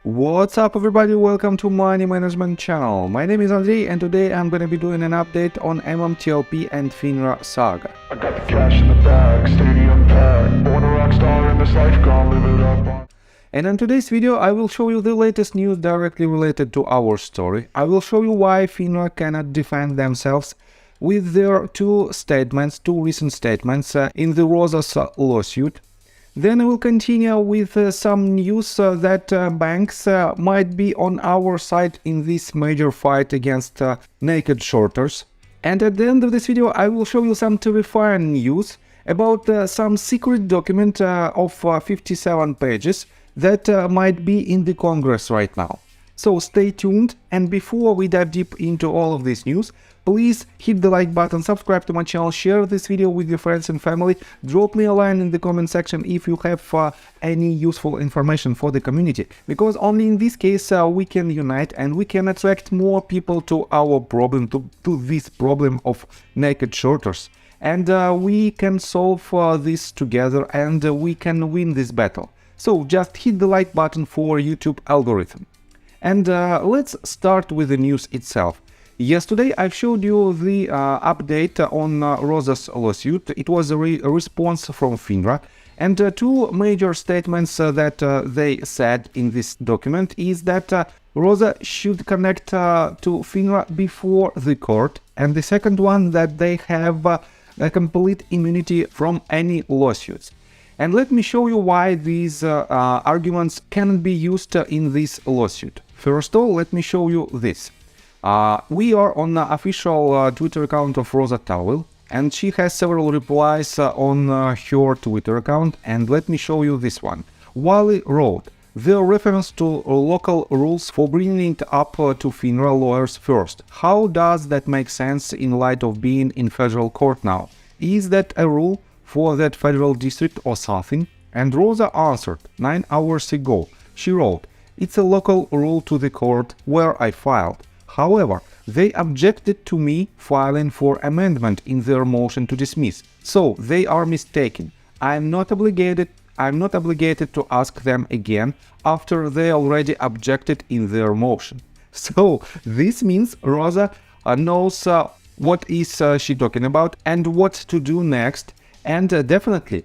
What's up everybody, welcome to Money Management channel. My name is Andrei and today I'm gonna be doing an update on MMTLP and FINRA saga. I got the cash in the bag, stadium packed, born a rock star in this life, gonna live it up. And in today's video I will show you the latest news directly related to our story. I will show you why FINRA cannot defend themselves with their two recent statements in the Roza lawsuit. Then I will continue with some news that banks might be on our side in this major fight against naked shorters. And at the end of this video I will show you some terrifying news about some secret document of 57 pages that might be in the Congress right now. So stay tuned, and before we dive deep into all of this news, please hit the like button, subscribe to my channel, share this video with your friends and family, drop me a line in the comment section if you have any useful information for the community, because only in this case we can unite and we can attract more people to our problem, to this problem of naked shorters. And we can solve this together and we can win this battle. So just hit the like button for YouTube algorithm. And let's start with the news itself. Yesterday I showed you the update on Roza's lawsuit. It was a response from FINRA, and two major statements that they said in this document is that Roza should connect to FINRA before the court, and the second one that they have a complete immunity from any lawsuits. And let me show you why these arguments cannot be used in this lawsuit. First of all, let me show you this. We are on the official Twitter account of Roza Tawil, and she has several replies on her Twitter account, and let me show you this one. Wally wrote, "The reference to local rules for bringing it up to FINRA lawyers first. How does that make sense in light of being in federal court now? Is that a rule for that federal district or something?" And Roza answered 9 hours ago. She wrote, "It's a local rule to the court where I filed. However, they objected to me filing for amendment in their motion to dismiss. So they are mistaken. I'm not obligated to ask them again after they already objected in their motion." So this means Roza knows what is she talking about and what to do next. And definitely,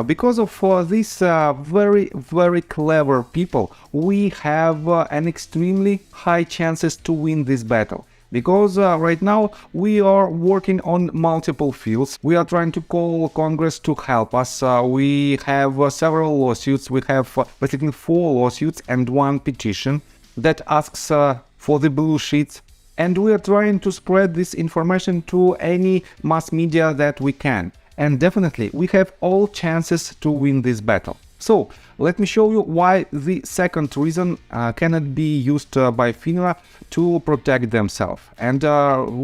because of these very clever people, we have an extremely high chances to win this battle. Because right now we are working on multiple fields. We are trying to call Congress to help us. We have several lawsuits. We have basically 4 lawsuits and 1 petition that asks for the blue sheets. And we are trying to spread this information to any mass media that we can. And definitely we have all chances to win this battle. So let me show you why the second reason cannot be used by FINRA to protect themselves. And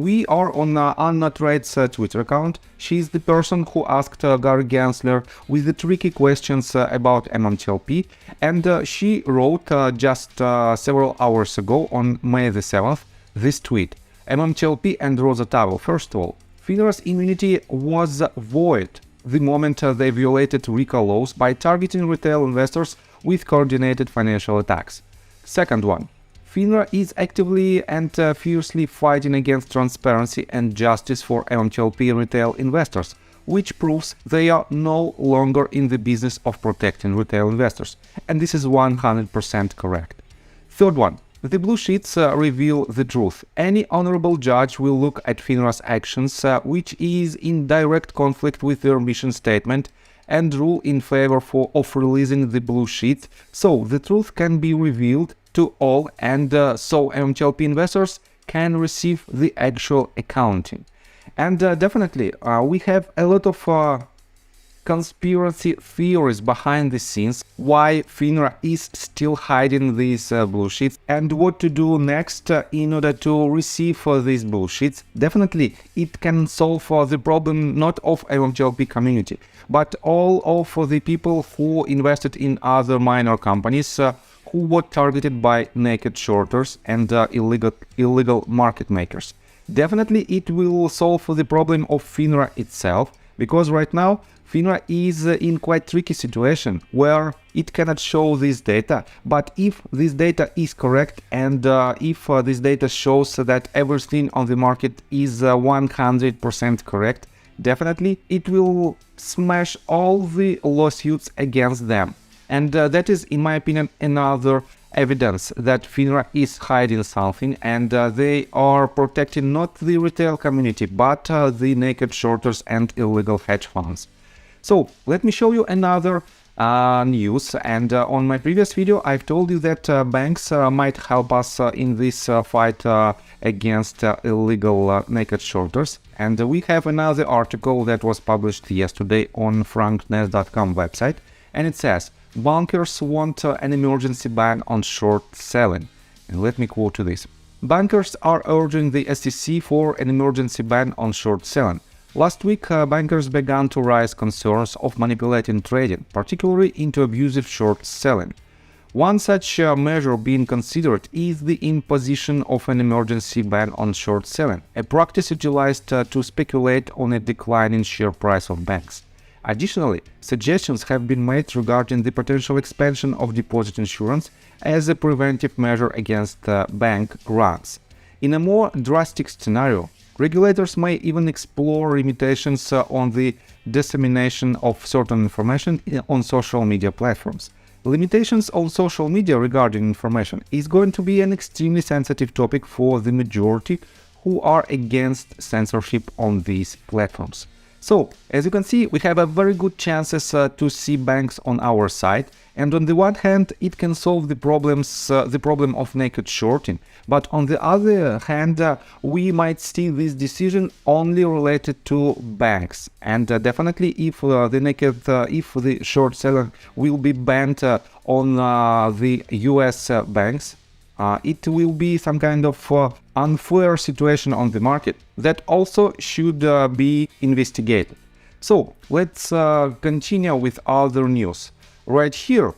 we are on Anna Trade's Twitter account. She's the person who asked Gary Gensler with the tricky questions about MMTLP, and she wrote just several hours ago on May the 7th this tweet: "MMTLP and Roza Tawil, first of all, FINRA's immunity was void the moment they violated RICO laws by targeting retail investors with coordinated financial attacks. Second one, FINRA is actively and fiercely fighting against transparency and justice for MMTLP retail investors, which proves they are no longer in the business of protecting retail investors." And this is 100% correct. Third one, the blue sheets reveal the truth. Any honorable judge will look at FINRA's actions, which is in direct conflict with their mission statement, and rule in favor of releasing the blue sheets, so the truth can be revealed to all, and so MMTLP investors can receive the actual accounting. And definitely, we have a lot of conspiracy theories behind the scenes why FINRA is still hiding these blue sheets and what to do next in order to receive these blue sheets. Definitely it can solve the problem not of MMTLP community, but all of the people who invested in other minor companies who were targeted by naked shorters and illegal market makers. Definitely it will solve the problem of FINRA itself, because right now FINRA is in quite tricky situation where it cannot show this data. But if this data is correct and if this data shows that everything on the market is 100% correct, definitely it will smash all the lawsuits against them. And that is, in my opinion, another evidence that FINRA is hiding something, and they are protecting not the retail community but the naked shorters and illegal hedge funds. So let me show you another news, and on my previous video I've told you that banks might help us in this fight against illegal naked shorters, and we have another article that was published yesterday on frankness.com website, and it says bankers want an emergency ban on short selling. And let me quote this: bankers are urging the SEC for an emergency ban on short selling. Last week, bankers began to raise concerns of manipulating trading, particularly into abusive short selling. One such measure being considered is the imposition of an emergency ban on short selling, a practice utilized to speculate on a decline in share price of banks. Additionally, suggestions have been made regarding the potential expansion of deposit insurance as a preventive measure against bank runs. In a more drastic scenario, regulators may even explore limitations on the dissemination of certain information on social media platforms. Limitations on social media regarding information is going to be an extremely sensitive topic for the majority who are against censorship on these platforms. So, as you can see, we have a very good chances to see banks on our side, and on the one hand, it can solve the problem of naked shorting, but on the other hand, we might see this decision only related to banks, and definitely if the short seller will be banned on the US banks, it will be some kind of unfair situation on the market that also should be investigated. So let's continue with other news. Right here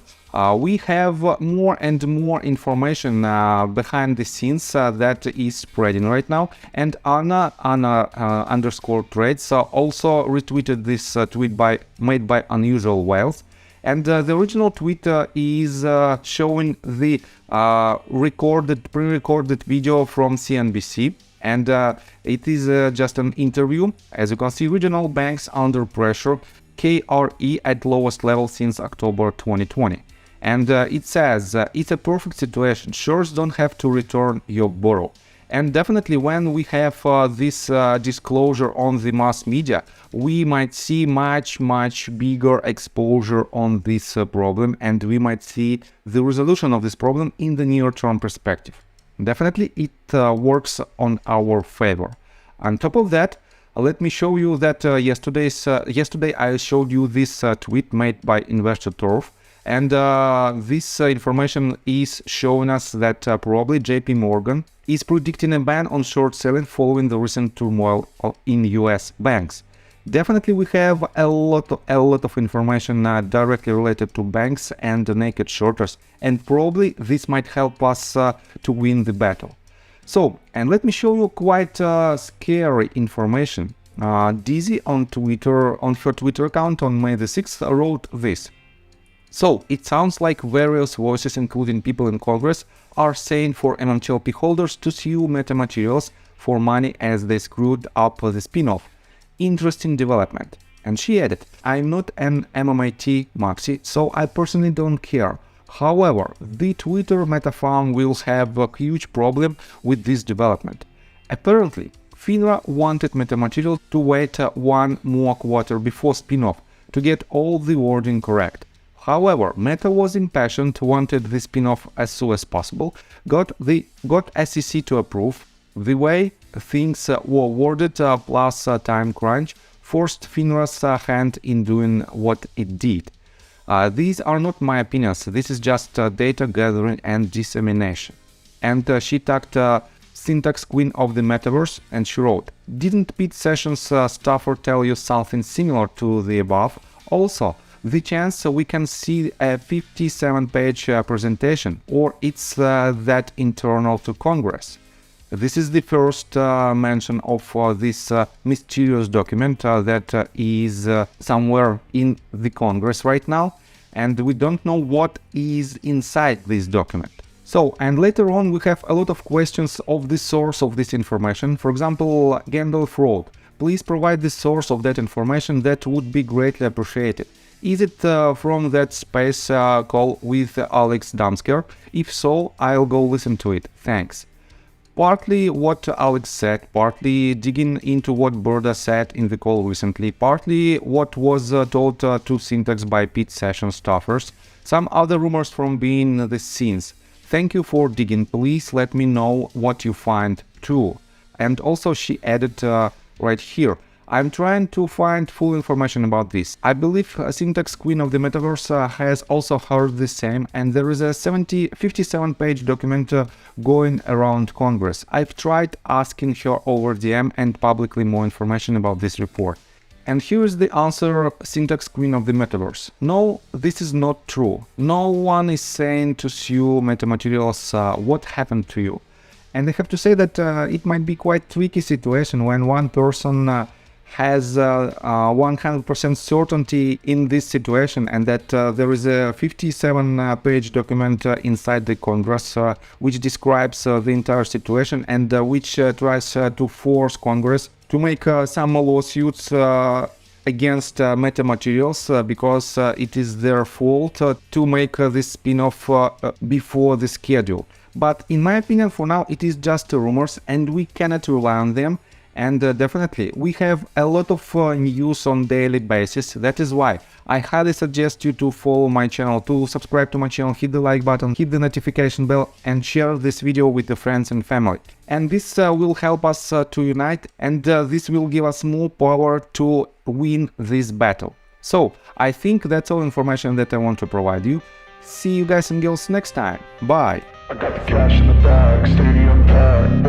we have more and more information behind the scenes that is spreading right now, and Anna underscore trades also retweeted this tweet made by Unusual Wealth. And the original tweet is showing the pre-recorded video from CNBC, and it is just an interview. As you can see, regional banks under pressure, KRE at lowest level since October 2020. And it says, it's a perfect situation, shores don't have to return your borrow. And definitely when we have this disclosure on the mass media, we might see much bigger exposure on this problem, and we might see the resolution of this problem in the near-term perspective. Definitely it works on our favor. On top of that, let me show you that yesterday I showed you this tweet made by Investor Turf, and this information is showing us that probably JP Morgan is predicting a ban on short selling following the recent turmoil in US banks. Definitely we have a lot of information directly related to banks and the naked shorters, and probably this might help us to win the battle. So, and let me show you quite scary information. Dizzy on her Twitter account on May the 6th wrote this. So, it sounds like various voices, including people in Congress, are saying for MMTLP holders to sue metamaterials for money as they screwed up the spin-off. Interesting development. And she added, I'm not an MMAT maxi, so I personally don't care. However, the Twitter meta farm will have a huge problem with this development. Apparently, FINRA wanted metamaterial to wait one more quarter before spin-off to get all the wording correct. However, Meta was impatient, wanted the spin-off as soon as possible, got SEC to approve. The way things were worded plus time crunch forced FINRA's hand in doing what it did. These are not my opinions, this is just data gathering and dissemination. And she tagged Syntax Queen of the Metaverse, and she wrote, didn't Pete Sessions' staffer tell you something similar to the above? Also, the chance we can see a 57-page presentation, or it's that internal to Congress. This is the first mention of this mysterious document that is somewhere in the Congress right now, and we don't know what is inside this document. So, and later on we have a lot of questions of the source of this information. For example, Gandalf wrote, "Please provide the source of that information, that would be greatly appreciated. Is it from that space call with Alex Damsker? If so, I'll go listen to it. Thanks." Partly what Alex said, partly digging into what Burda said in the call recently, partly what was told to Syntax by Pete Session staffers, some other rumors from behind the scenes. Thank you for digging. Please let me know what you find too. And also she added right here, I'm trying to find full information about this. I believe Syntax Queen of the Metaverse has also heard the same, and there is a 57-page document going around Congress. I've tried asking her over DM and publicly more information about this report. And here is the answer, Syntax Queen of the Metaverse. No, this is not true. No one is saying to sue Metamaterials what happened to you. And I have to say that it might be quite tricky situation when one person has 100% certainty in this situation, and that there is a 57-page document inside the Congress which describes the entire situation and which tries to force Congress to make some lawsuits against Metamaterials because it is their fault to make this spin-off before the schedule. But in my opinion, for now, it is just rumors and we cannot rely on them. And definitely, we have a lot of news on daily basis. That is why I highly suggest you to follow my channel, to subscribe to my channel, hit the like button, hit the notification bell, and share this video with your friends and family. And this will help us to unite, and this will give us more power to win this battle. So, I think that's all information that I want to provide you. See you guys and girls next time. Bye! I got the cash in the bag, stadium packed.